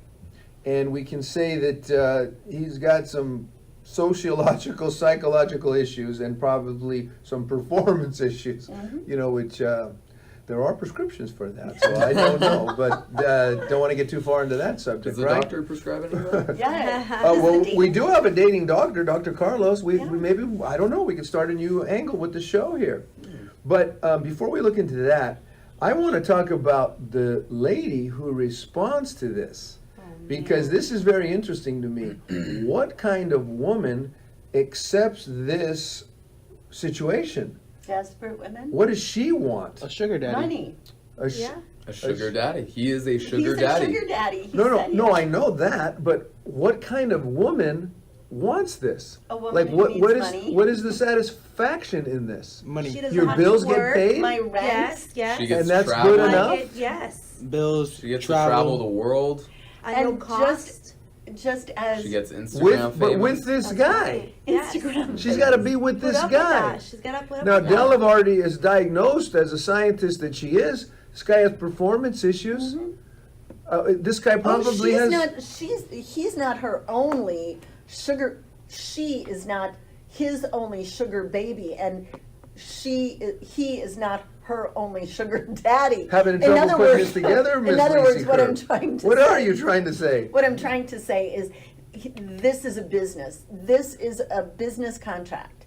And we can say that he's got some sociological, psychological issues and probably some performance issues, you know, which there are prescriptions for that. So I don't know, but don't want to get too far into that subject, Does the right? doctor prescribe any of that? Yeah. Well, we do have a dating doctor, Dr. Carlos. We Yeah. maybe, I don't know, we could start a new angle with the show here. But before we look into that, I want to talk about the lady who responds to this. Because this is very interesting to me. What kind of woman accepts this situation? Desperate women. What does she want? A sugar daddy. Money. A sh- Yeah. A sugar daddy. He is a sugar He's daddy. a sugar daddy. He No, said he no, is. I know that, but what kind of woman wants this? A woman Like who what? needs What is money. what is the satisfaction in this? Money. She doesn't Your have bills to get work, paid? My rent. Yes. Yes. She gets And that's travel. good I enough? get- yes. Bills. She gets to travel the world. At no And cost. Just as She gets Instagram With but famous. with this That's guy, right. Yes. Instagram. she's got to be with Put this up with guy. that. She's gotta put up Now, with Della that. already is diagnosed as a scientist that she is. This guy has performance issues. This guy probably she's has. not. He's not her only sugar. She is not his only sugar baby, and he is not her only sugar daddy. Having trouble putting this together, Miss in other Lacey words, what Kerr? I'm trying to What say. are you trying to say? What I'm trying to say is, this is a business. This is a business contract.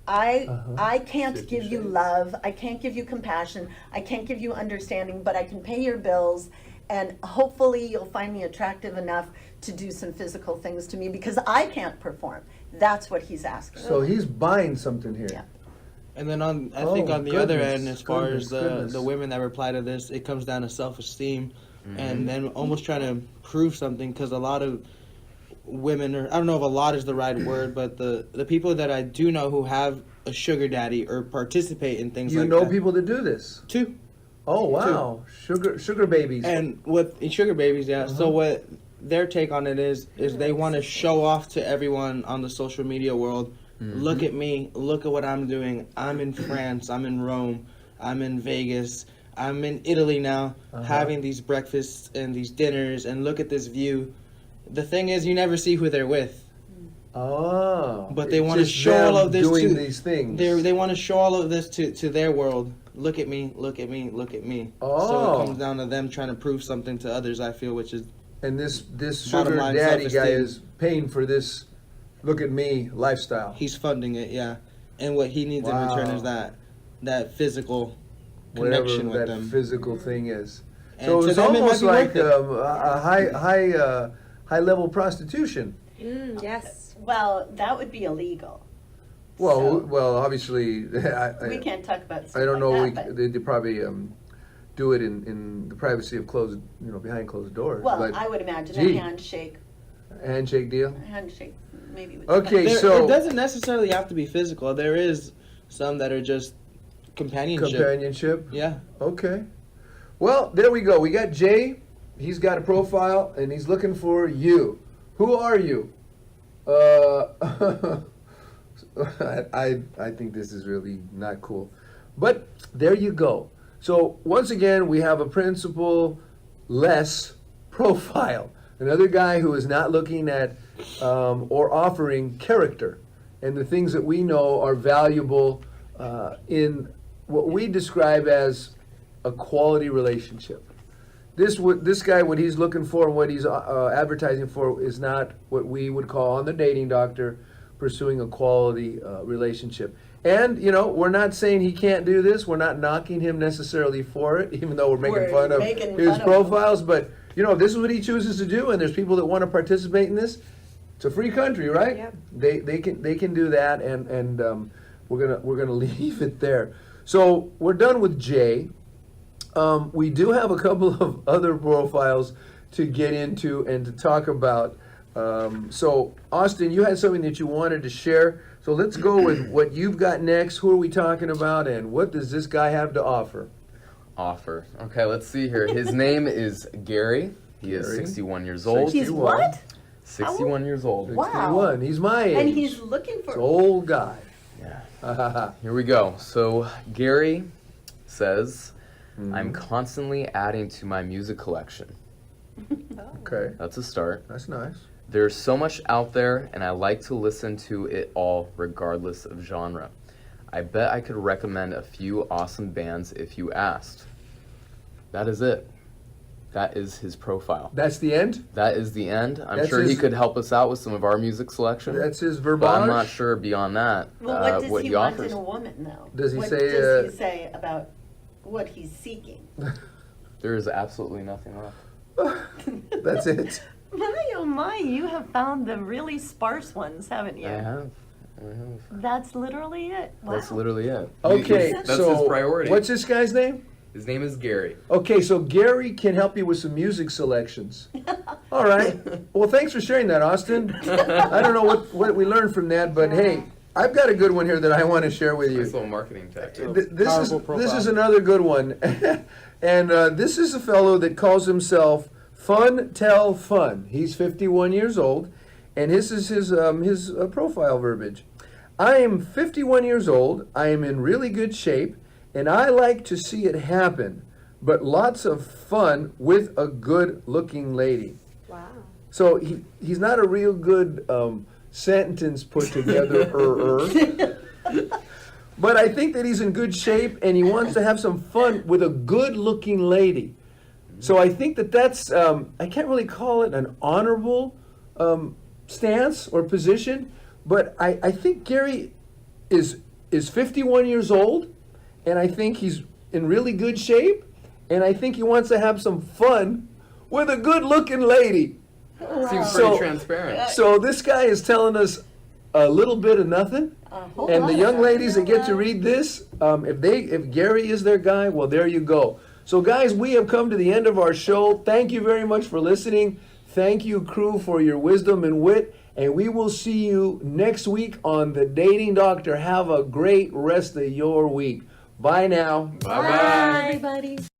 I can't give you love. I can't give you compassion. I can't give you understanding, but I can pay your bills, and hopefully you'll find me attractive enough to do some physical things to me because I can't perform. That's what he's asking. So he's buying something here. Yeah. And then I Oh, think on the other goodness, end, as far goodness, as goodness. the women that reply to this, it comes down to self-esteem, and then almost trying to prove something because a lot of women, or I don't know if a lot is the right word, but the people that I do know who have a sugar daddy or participate in things You like know that. people that do this. Two. Oh wow, sugar babies. And what in sugar babies, yeah. So what their take on it is they want to show off to everyone on the social media world. Look at me. Look at what I'm doing. I'm in France. I'm in Rome. I'm in Vegas. I'm in Italy now, having these breakfasts and these dinners. And look at this view. The thing is, you never see who they're with. Oh, But they it's want to just show all them of this doing to these things. They want to show all of this to their world. look at me, look at me, look at me. Oh. So it comes down to them trying to prove something to others, I feel, which is And this Bottom sugar line, daddy guy self-esteem. is paying for this look at me lifestyle. he's funding it, yeah. And what he needs in return is that physical Whatever connection with that them. physical thing is. And So to it's them, it might almost be like worth it. a high level prostitution. Yes. Well, that would be illegal. Well, So, obviously, we can't talk about stuff I don't know. like that, but- They probably do it in the privacy of closed, behind closed doors. well, but I would imagine gee. a handshake deal. maybe with Okay, There, so it doesn't necessarily have to be physical. There is some that are just companionship. companionship. Yeah. Okay. Well, there we go. We got Jay. He's got a profile, and he's looking for you. Who are you? I think this is really not cool. But there you go. So once again, we have a principal-less profile. Another guy who is not looking at or offering character and the things that we know are valuable in what we describe as a quality relationship. This guy, what he's looking for and what he's advertising for is not what we would call on the dating doctor pursuing a quality relationship. And, we're not saying he can't do this. We're not knocking him necessarily for it, even though we're making fun of his profiles. But, this is what he chooses to do, and there's people that want to participate in this. It's a free country, right? Yep. They can do that, and we're gonna leave it there. So we're done with Jay. We do have a couple of other profiles to get into and to talk about. So, Austin, you had something that you wanted to share. So let's go with what you've got next. Who are we talking about, and what does this guy have to offer? Okay, let's see here. His name is Gary. He is Gary. 61 years old. He's what? 61 years old. Wow. 61. He's my age. And he's looking He's an for. old guy. Yeah. Here we go. So Gary says, I'm constantly adding to my music collection. Okay, That's a start. that's nice. There's so much out there, and I like to listen to it all, regardless of genre. I bet I could recommend a few awesome bands if you asked. That is it. That is his profile. That's the end? That is the end. I'm That's sure he his- could help us out with some of our music selection. That's his But I'm verbage? not sure beyond that Well, what does what he he want offers. in a woman, though? Does he what say, does he say about what he's seeking? There is absolutely nothing left. That's it. My oh my, you have found the really sparse ones, haven't you? I have. That's literally it. Wow. That's literally it. Okay, That's so his priority. what's this guy's name? His name is Gary. Okay, so Gary can help you with some music selections. All right. Well, thanks for sharing that, Austin. I don't know what we learned from that, but hey, I've got a good one here that I want to share with you. Nice little marketing tactic. This is another good one, and this is a fellow that calls himself Fun Tell Fun. He's 51 years old, and this is his profile verbiage. I am 51 years old. I am in really good shape, and I like to see it happen, but lots of fun with a good-looking lady. Wow. So he's not a real good sentence put together. But I think that he's in good shape and he wants to have some fun with a good-looking lady. So I think that's I can't really call it an honorable stance or position, but I think Gary is 51 years old, and I think he's in really good shape, and I think he wants to have some fun with a good-looking lady. Seems So- pretty transparent. So this guy is telling us a little bit of nothing. And the young ladies that get to read this, if Gary is their guy, well, there you go. So guys, we have come to the end of our show. Thank you very much for listening. Thank you, crew, for your wisdom and wit. And we will see you next week on The Dating Doctor. Have a great rest of your week. Bye now. Bye-bye. everybody.